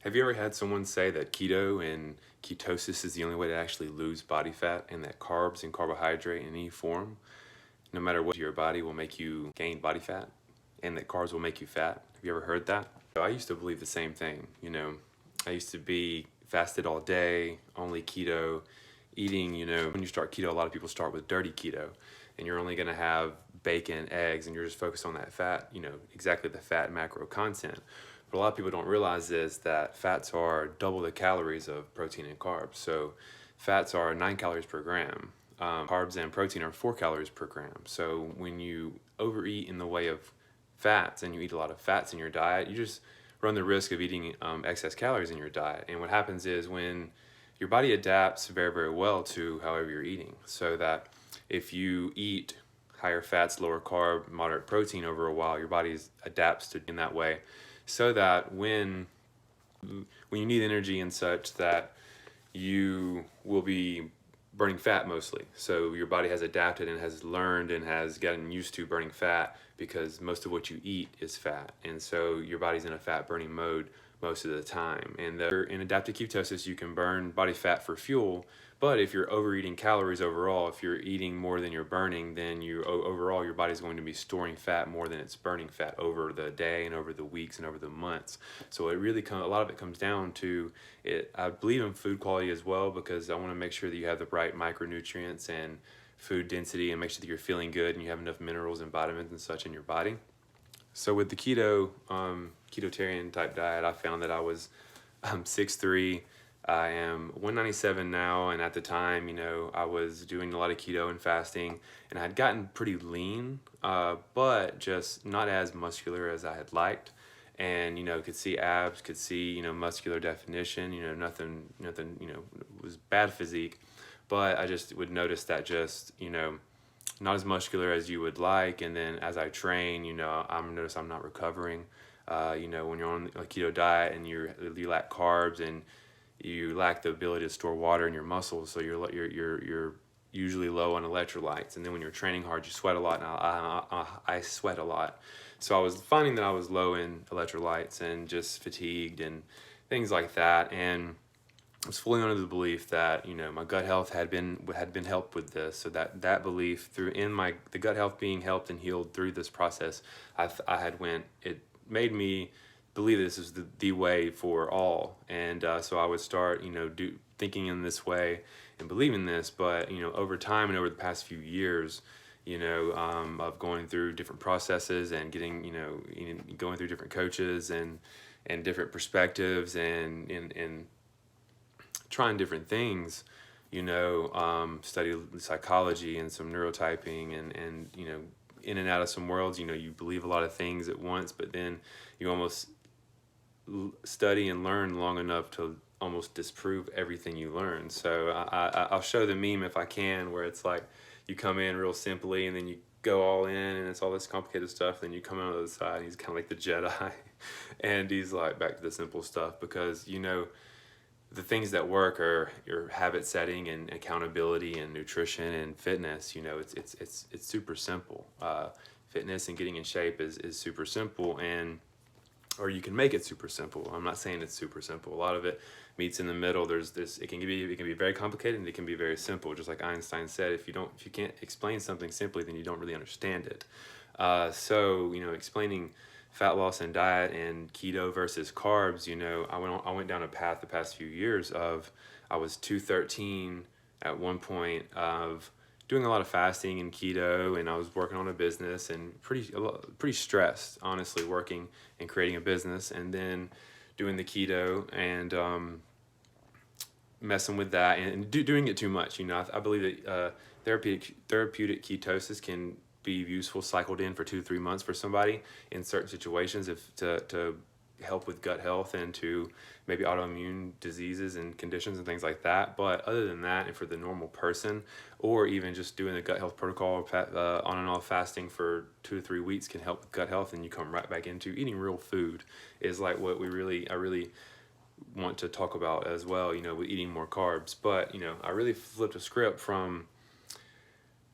Have you ever had someone say that keto and ketosis is the only way to actually lose body fat, and that carbs and carbohydrate in any form, no matter what, your body will make you gain body fat, and that carbs will make you fat? Have you ever heard that? I used to believe the same thing. I used to be fasted all day, only keto eating. When you start keto, a lot of people start with dirty keto, and you're only going to have bacon, eggs, and you're just focused on that fat, exactly the fat macro content. But a lot of people don't realize is that fats are double the calories of protein and carbs. So fats are 9 calories per gram. Carbs and protein are 4 calories per gram. So when you overeat in the way of fats and you eat a lot of fats in your diet, you just run the risk of eating excess calories in your diet. And what happens is when your body adapts very, very well to however you're eating. So that if you eat higher fats, lower carb, moderate protein over a while, your body adapts to in that way, so that when you need energy and such, that you will be burning fat mostly. So your body has adapted and has learned and has gotten used to burning fat, because most of what you eat is fat, and so your body's in a fat burning mode most of the time. And in adaptive ketosis, you can burn body fat for fuel. But if you're overeating calories overall, if you're eating more than you're burning, then overall your body's going to be storing fat more than it's burning fat over the day and over the weeks and over the months. So it really a lot of it comes down to it. I believe in food quality as well, because I want to make sure that you have the right micronutrients and food density, and make sure that you're feeling good and you have enough minerals and vitamins and such in your body. So with the ketotarian type diet, I found that I was 6'3". I am 197 now, and at the time, I was doing a lot of keto and fasting, and I had gotten pretty lean, but just not as muscular as I had liked. And could see abs, could see muscular definition, nothing was bad physique, but I just would notice that just not as muscular as you would like. And then as I train, notice I'm not recovering. When you're on a keto diet and you lack carbs and you lack the ability to store water in your muscles, so you're usually low on electrolytes. And then when you're training hard, you sweat a lot, and I sweat a lot. So I was finding that I was low in electrolytes and just fatigued and things like that. And I was fully under the belief that my gut health had been helped with this. So that belief the gut health being helped and healed through this process, it made me believe this is the way for all. And so I would start thinking in this way and believing this. But over time and over the past few years, of going through different processes and getting going through different coaches and different perspectives and trying different things, study psychology and some neurotyping and in and out of some worlds, you believe a lot of things at once, but then you almost study and learn long enough to almost disprove everything you learn. So I'll show the meme if I can, where it's like you come in real simply and then you go all in and it's all this complicated stuff, then you come out on the other side and he's kind of like the Jedi and he's like back to the simple stuff, because the things that work are your habit setting and accountability and nutrition and fitness. It's super simple. Fitness and getting in shape is super simple, or you can make it super simple. I'm not saying it's super simple. A lot of it meets in the middle. It can be very complicated and it can be very simple. Just like Einstein said, if you can't explain something simply, then you don't really understand it. So explaining fat loss and diet and keto versus carbs, I went down a path the past few years of, I was 213 at one point, of doing a lot of fasting and keto, and I was working on a business and pretty stressed, honestly, working and creating a business, and then doing the keto and messing with that and doing it too much. I believe that therapeutic ketosis can be useful cycled in for 2 to 3 months for somebody in certain situations, to help with gut health and to maybe autoimmune diseases and conditions and things like that. But other than that, and for the normal person, or even just doing a gut health protocol on and off fasting for 2 to 3 weeks can help with gut health, and you come right back into eating real food, is like what I really want to talk about as well, with eating more carbs. But I really flipped a script from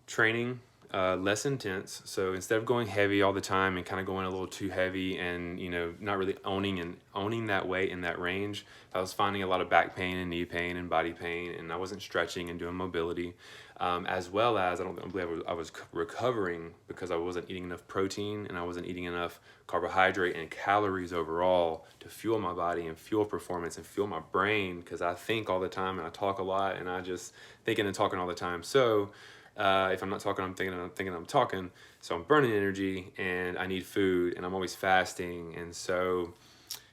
training less intense. So instead of going heavy all the time and kind of going a little too heavy and, you know, not really owning that weight in that range, I was finding a lot of back pain and knee pain and body pain, and I wasn't stretching and doing mobility, as well as I don't believe I was recovering because I wasn't eating enough protein and I wasn't eating enough carbohydrate and calories overall to fuel my body and fuel performance and fuel my brain, because I think all the time and I talk a lot and I just thinking and talking all the time. So if I'm not talking, I'm thinking I'm talking. So I'm burning energy and I need food and I'm always fasting. And so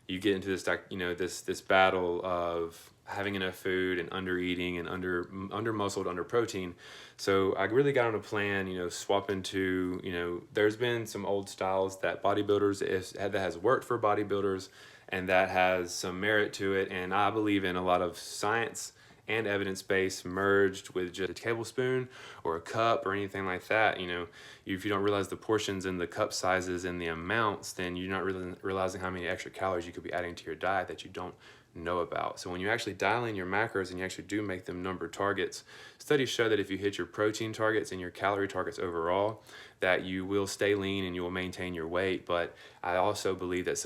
you get into this, this battle of having enough food and under eating and under muscled, under protein. So I really got on a plan, swap into, there's been some old styles that that has worked for bodybuilders and that has some merit to it. And I believe in a lot of science and evidence-based merged with just a tablespoon or a cup or anything like that. If you don't realize the portions and the cup sizes and the amounts, then you're not really realizing how many extra calories you could be adding to your diet that you don't know about. So when you actually dial in your macros and you actually do make them number targets, studies show that if you hit your protein targets and your calorie targets overall, that you will stay lean and you will maintain your weight. But I also believe that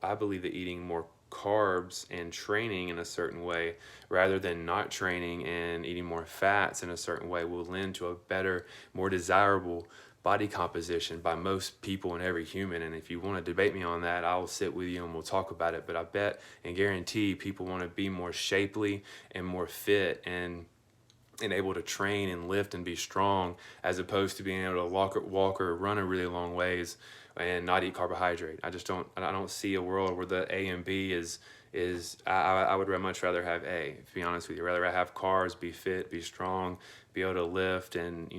I believe that eating more carbs and training in a certain way rather than not training and eating more fats in a certain way will lend to a better, more desirable body composition by most people and every human. And if you want to debate me on that, I'll sit with you and we'll talk about it. But I bet and guarantee people want to be more shapely and more fit and able to train and lift and be strong, as opposed to being able to walk or run a really long ways and not eat carbohydrate. I don't see a world where the A and B I would much rather have A, to be honest with you. Rather I have carbs, be fit, be strong, be able to lift and,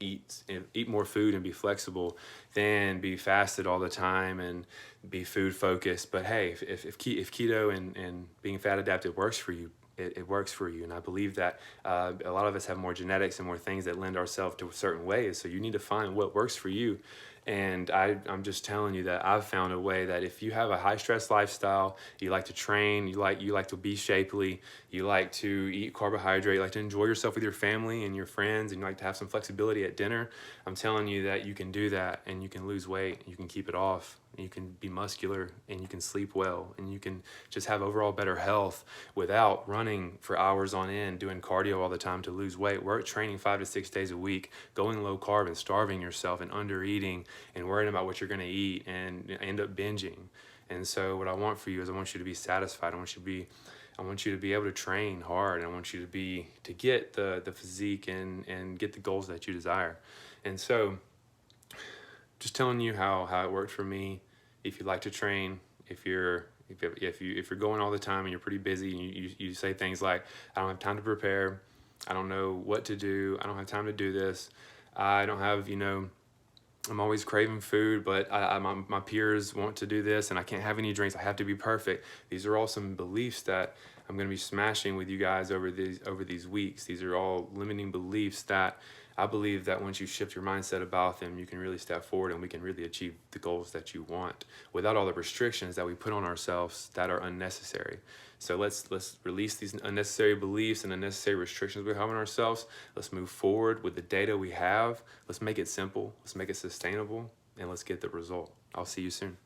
eat more food and be flexible than be fasted all the time and be food focused. But hey, if keto and being fat adapted works for you, it works for you. And I believe that a lot of us have more genetics and more things that lend ourselves to certain ways. So you need to find what works for you. And I'm just telling you that I've found a way that if you have a high stress lifestyle, you like to train, you like to be shapely, you like to eat carbohydrate, you like to enjoy yourself with your family and your friends, and you like to have some flexibility at dinner, I'm telling you that you can do that and you can lose weight, you can keep it off, you can be muscular and you can sleep well and you can just have overall better health without running for hours on end, doing cardio all the time to lose weight. We're training 5 to 6 days a week, going low carb and starving yourself and under eating and worrying about what you're going to eat and end up binging. And so what I want for you is I want you to be satisfied. I want you to be able to train hard. I want you to get the physique and get the goals that you desire. And so just telling you how it worked for me. If you like to train, if you're going all the time and you're pretty busy and you say things like, I don't have time to prepare, I don't know what to do, I don't have time to do this, I don't have, I'm always craving food, but my peers want to do this and I can't have any drinks, I have to be perfect. These are all some beliefs that I'm going to be smashing with you guys over these weeks. These are all limiting beliefs that I believe that once you shift your mindset about them, you can really step forward and we can really achieve the goals that you want without all the restrictions that we put on ourselves that are unnecessary. So let's release these unnecessary beliefs and unnecessary restrictions we have on ourselves. Let's move forward with the data we have. Let's make it simple. Let's make it sustainable, and let's get the result. I'll see you soon.